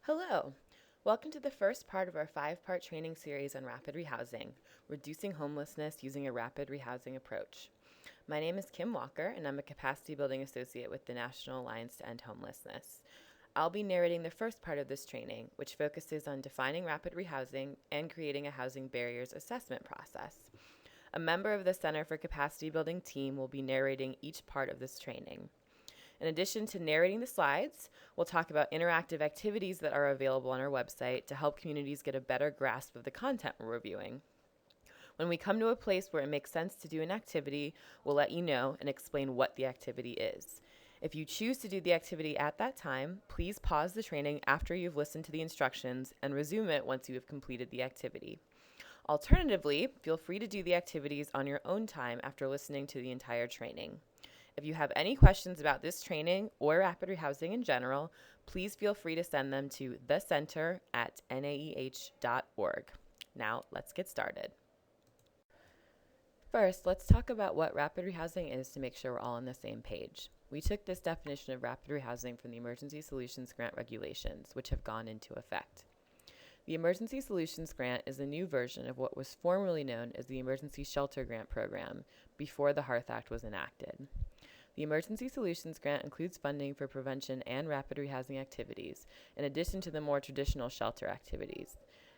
Hello. Welcome to the first part of our 5-part training series on rapid rehousing, reducing homelessness using a rapid rehousing approach. My name is Kim Walker, and I'm a Capacity Building Associate with the National Alliance to End Homelessness. I'll be narrating the first part of this training, which focuses on defining rapid rehousing and creating a housing barriers assessment process. A member of the Center for Capacity Building team will be narrating each part of this training. In addition to narrating the slides, we'll talk about interactive activities that are available on our website to help communities get a better grasp of the content we're reviewing. When we come to a place where it makes sense to do an activity, we'll let you know and explain what the activity is. If you choose to do the activity at that time, please pause the training after you've listened to the instructions and resume it once you have completed the activity. Alternatively, feel free to do the activities on your own time after listening to the entire training. If you have any questions about this training or rapid rehousing in general, please feel free to send them to thecenter@naeh.org. Now, let's get started. First, let's talk about what rapid rehousing is to make sure we're all on the same page. We took this definition of rapid rehousing from the Emergency Solutions Grant regulations, which have gone into effect. The Emergency Solutions Grant is a new version of what was formerly known as the Emergency Shelter Grant Program before the HEARTH Act was enacted. The Emergency Solutions Grant includes funding for prevention and rapid rehousing activities, in addition to the more traditional shelter activities.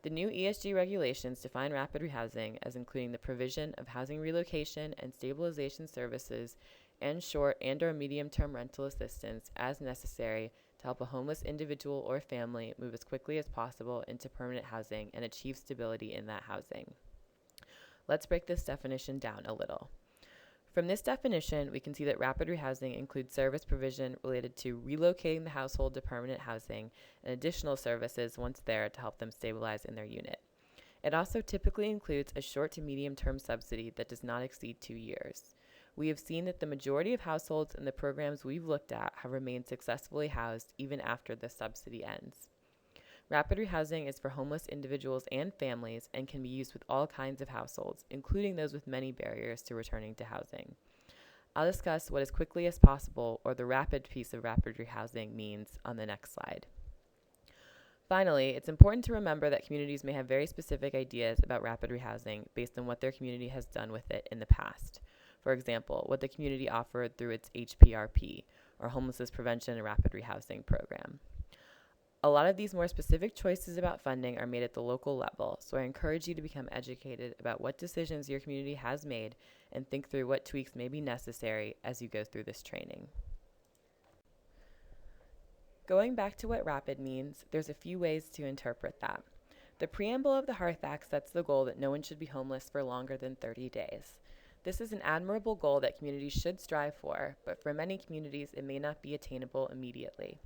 The new ESG regulations define rapid rehousing as including the provision of housing relocation and stabilization services and short and or medium-term rental assistance as necessary to help a homeless individual or family move as quickly as possible into permanent housing and achieve stability in that housing. Let's break this definition down a little. From this definition, we can see that rapid rehousing includes service provision related to relocating the household to permanent housing and additional services once there to help them stabilize in their unit. It also typically includes a short to medium-term subsidy that does not exceed 2 years. We have seen that the majority of households in the programs we've looked at have remained successfully housed even after the subsidy ends. Rapid rehousing is for homeless individuals and families and can be used with all kinds of households, including those with many barriers to returning to housing. I'll discuss what as quickly as possible, or the rapid piece of rapid rehousing, means on the next slide. Finally, it's important to remember that communities may have very specific ideas about rapid rehousing based on what their community has done with it in the past. For example, what the community offered through its HPRP, or Homelessness Prevention and Rapid Rehousing Program. A lot of these more specific choices about funding are made at the local level, so I encourage you to become educated about what decisions your community has made and think through what tweaks may be necessary as you go through this training. Going back to what rapid means, there's a few ways to interpret that. The preamble of the HEARTH Act sets the goal that no one should be homeless for longer than 30 days. This is an admirable goal that communities should strive for, but for many communities it may not be attainable immediately.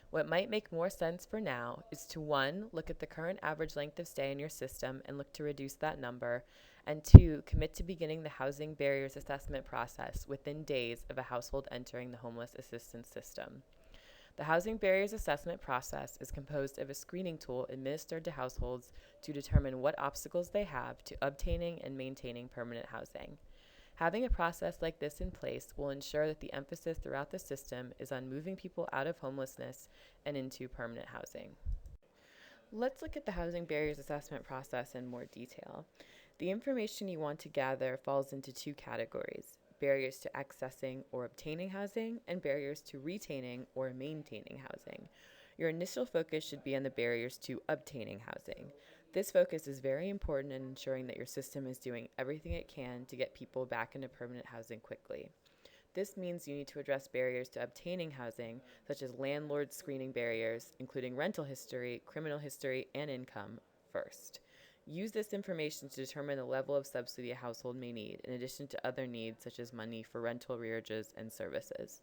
What might make more sense for now is to 1, look at the current average length of stay in your system and look to reduce that number, and 2, commit to beginning the housing barriers assessment process within days of a household entering the homeless assistance system. The housing barriers assessment process is composed of a screening tool administered to households to determine what obstacles they have to obtaining and maintaining permanent housing. Having a process like this in place will ensure that the emphasis throughout the system is on moving people out of homelessness and into permanent housing. Let's look at the housing barriers assessment process in more detail. The information you want to gather falls into 2 categories: barriers to accessing or obtaining housing and barriers to retaining or maintaining housing. Your initial focus should be on the barriers to obtaining housing. This focus is very important in ensuring that your system is doing everything it can to get people back into permanent housing quickly. This means you need to address barriers to obtaining housing, such as landlord screening barriers, including rental history, criminal history, and income, first. Use this information to determine the level of subsidy a household may need, in addition to other needs such as money for rental arrearages and services.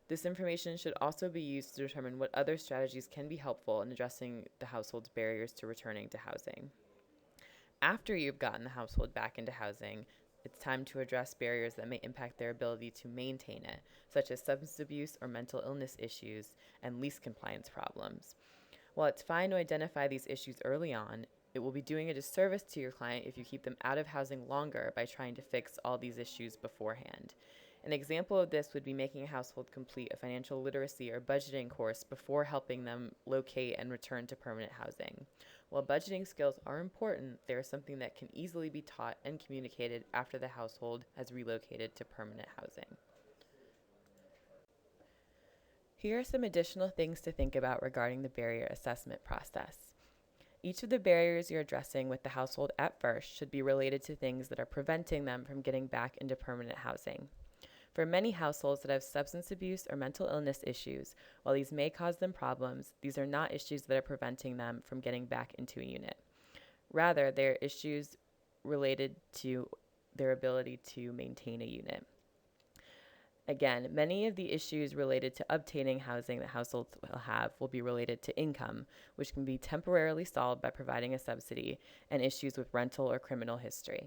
This information should also be used to determine what other strategies can be helpful in addressing the household's barriers to returning to housing. After you've gotten the household back into housing, it's time to address barriers that may impact their ability to maintain it, such as substance abuse or mental illness issues and lease compliance problems. While it's fine to identify these issues early on, it will be doing a disservice to your client if you keep them out of housing longer by trying to fix all these issues beforehand. An example of this would be making a household complete a financial literacy or budgeting course before helping them locate and return to permanent housing. While budgeting skills are important, they are something that can easily be taught and communicated after the household has relocated to permanent housing. Here are some additional things to think about regarding the barrier assessment process. Each of the barriers you're addressing with the household at first should be related to things that are preventing them from getting back into permanent housing. For many households that have substance abuse or mental illness issues, while these may cause them problems, these are not issues that are preventing them from getting back into a unit. Rather, they are issues related to their ability to maintain a unit. Again, many of the issues related to obtaining housing that households will have will be related to income, which can be temporarily solved by providing a subsidy, and issues with rental or criminal history.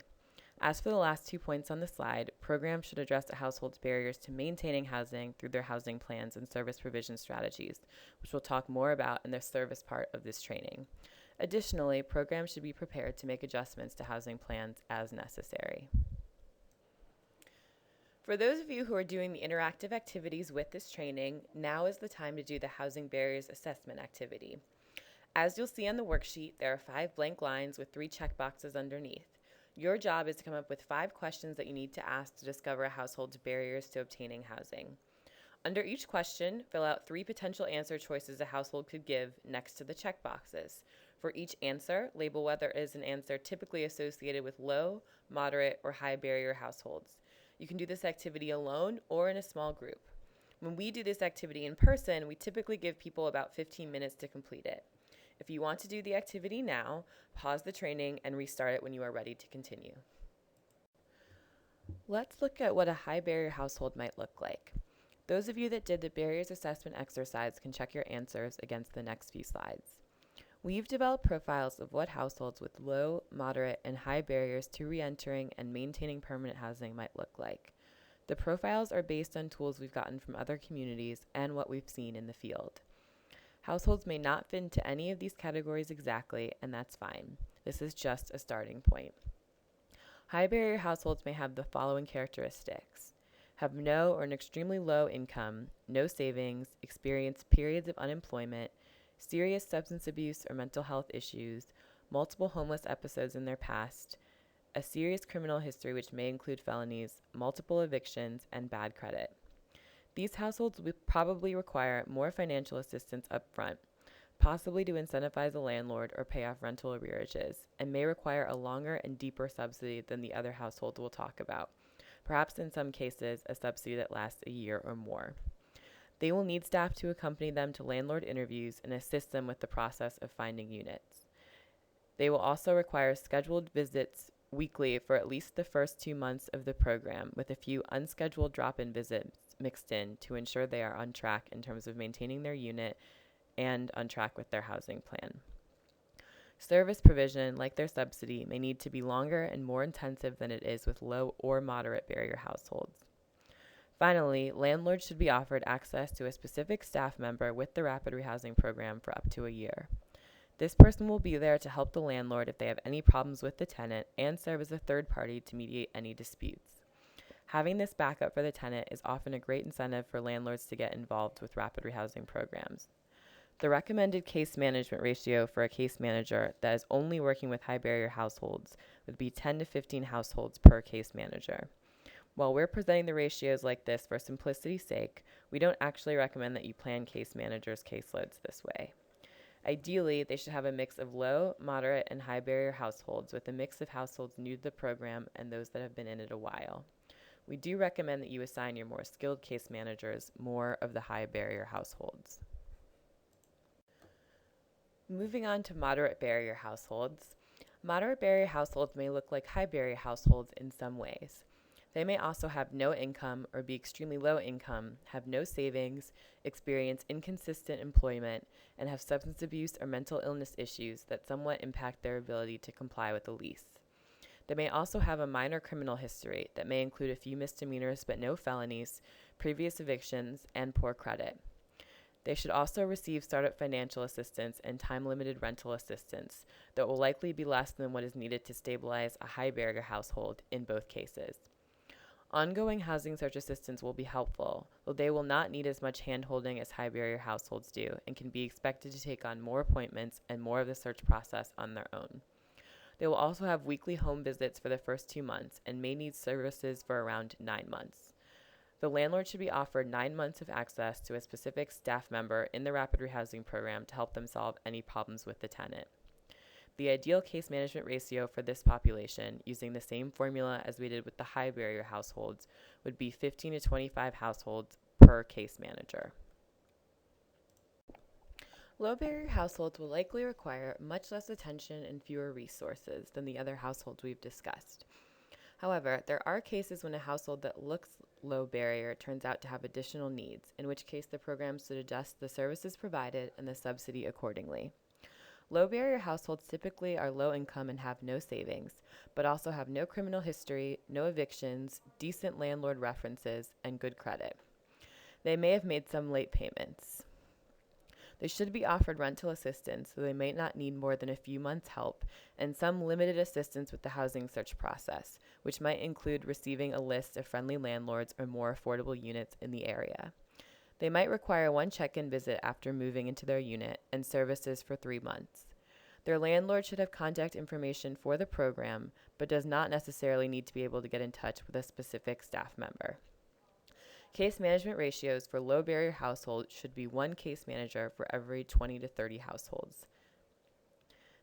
As for the last 2 points on the slide, programs should address a household's barriers to maintaining housing through their housing plans and service provision strategies, which we'll talk more about in the service part of this training. Additionally, programs should be prepared to make adjustments to housing plans as necessary. For those of you who are doing the interactive activities with this training, now is the time to do the housing barriers assessment activity. As you'll see on the worksheet, there are 5 blank lines with 3 checkboxes underneath. Your job is to come up with 5 questions that you need to ask to discover a household's barriers to obtaining housing. Under each question, fill out 3 potential answer choices a household could give next to the checkboxes. For each answer, label whether it is an answer typically associated with low, moderate, or high barrier households. You can do this activity alone or in a small group. When we do this activity in person, we typically give people about 15 minutes to complete it. If you want to do the activity now, pause the training and restart it when you are ready to continue. Let's look at what a high barrier household might look like. Those of you that did the barriers assessment exercise can check your answers against the next few slides. We've developed profiles of what households with low, moderate, and high barriers to re-entering and maintaining permanent housing might look like. The profiles are based on tools we've gotten from other communities and what we've seen in the field. Households may not fit into any of these categories exactly, and that's fine. This is just a starting point. High barrier households may have the following characteristics: have no or an extremely low income, no savings, experience periods of unemployment, serious substance abuse or mental health issues, multiple homeless episodes in their past, a serious criminal history which may include felonies, multiple evictions, and bad credit. These households will probably require more financial assistance up front, possibly to incentivize a landlord or pay off rental arrearages, and may require a longer and deeper subsidy than the other households we'll talk about, perhaps in some cases a subsidy that lasts a year or more. They will need staff to accompany them to landlord interviews and assist them with the process of finding units. They will also require scheduled visits weekly for at least the first 2 months of the program, with a few unscheduled drop-in visits mixed in to ensure they are on track in terms of maintaining their unit and on track with their housing plan. Service provision, like their subsidy, may need to be longer and more intensive than it is with low or moderate barrier households. Finally, landlords should be offered access to a specific staff member with the Rapid Rehousing program for up to a year. This person will be there to help the landlord if they have any problems with the tenant and serve as a third party to mediate any disputes. Having this backup for the tenant is often a great incentive for landlords to get involved with Rapid Rehousing programs. The recommended case management ratio for a case manager that is only working with high barrier households would be 10 to 15 households per case manager. While we're presenting the ratios like this for simplicity's sake, we don't actually recommend that you plan case managers' caseloads this way. Ideally, they should have a mix of low, moderate, and high barrier households, with a mix of households new to the program and those that have been in it a while. We do recommend that you assign your more skilled case managers more of the high barrier households. Moving on to moderate barrier households. Moderate barrier households may look like high barrier households in some ways. They may also have no income or be extremely low income, have no savings, experience inconsistent employment, and have substance abuse or mental illness issues that somewhat impact their ability to comply with the lease. They may also have a minor criminal history that may include a few misdemeanors but no felonies, previous evictions, and poor credit. They should also receive startup financial assistance and time-limited rental assistance that will likely be less than what is needed to stabilize a high barrier household in both cases. Ongoing housing search assistance will be helpful, though they will not need as much hand-holding as high-barrier households do and can be expected to take on more appointments and more of the search process on their own. They will also have weekly home visits for the first 2 months and may need services for around 9 months. The landlord should be offered 9 months of access to a specific staff member in the Rapid Rehousing program to help them solve any problems with the tenant. The ideal case management ratio for this population, using the same formula as we did with the high barrier households, would be 15 to 25 households per case manager. Low barrier households will likely require much less attention and fewer resources than the other households we've discussed. However, there are cases when a household that looks low barrier turns out to have additional needs, in which case the program should adjust the services provided and the subsidy accordingly. Low barrier households typically are low income and have no savings, but also have no criminal history, no evictions, decent landlord references, and good credit. They may have made some late payments. They should be offered rental assistance, so they may not need more than a few months' help, and some limited assistance with the housing search process, which might include receiving a list of friendly landlords or more affordable units in the area. They might require one check-in visit after moving into their unit and services for 3 months. Their landlord should have contact information for the program, but does not necessarily need to be able to get in touch with a specific staff member. Case management ratios for low barrier households should be 1 case manager for every 20 to 30 households.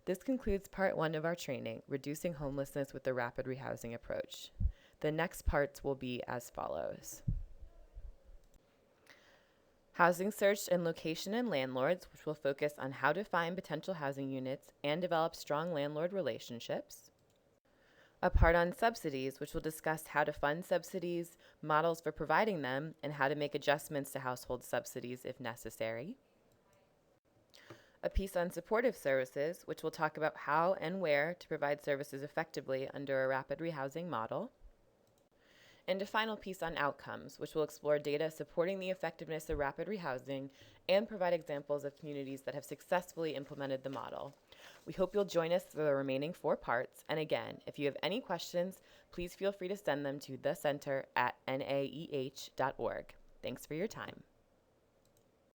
This concludes part 1 of our training, Reducing Homelessness with the Rapid Rehousing Approach. The next parts will be as follows. Housing search and location and landlords, which will focus on how to find potential housing units and develop strong landlord relationships. A part on subsidies, which will discuss how to fund subsidies, models for providing them, and how to make adjustments to household subsidies if necessary. A piece on supportive services, which will talk about how and where to provide services effectively under a rapid rehousing model. And a final piece on outcomes, which will explore data supporting the effectiveness of rapid rehousing and provide examples of communities that have successfully implemented the model. We hope you'll join us for the remaining 4 parts. And again, if you have any questions, please feel free to send them to thecenter@naeh.org. Thanks for your time.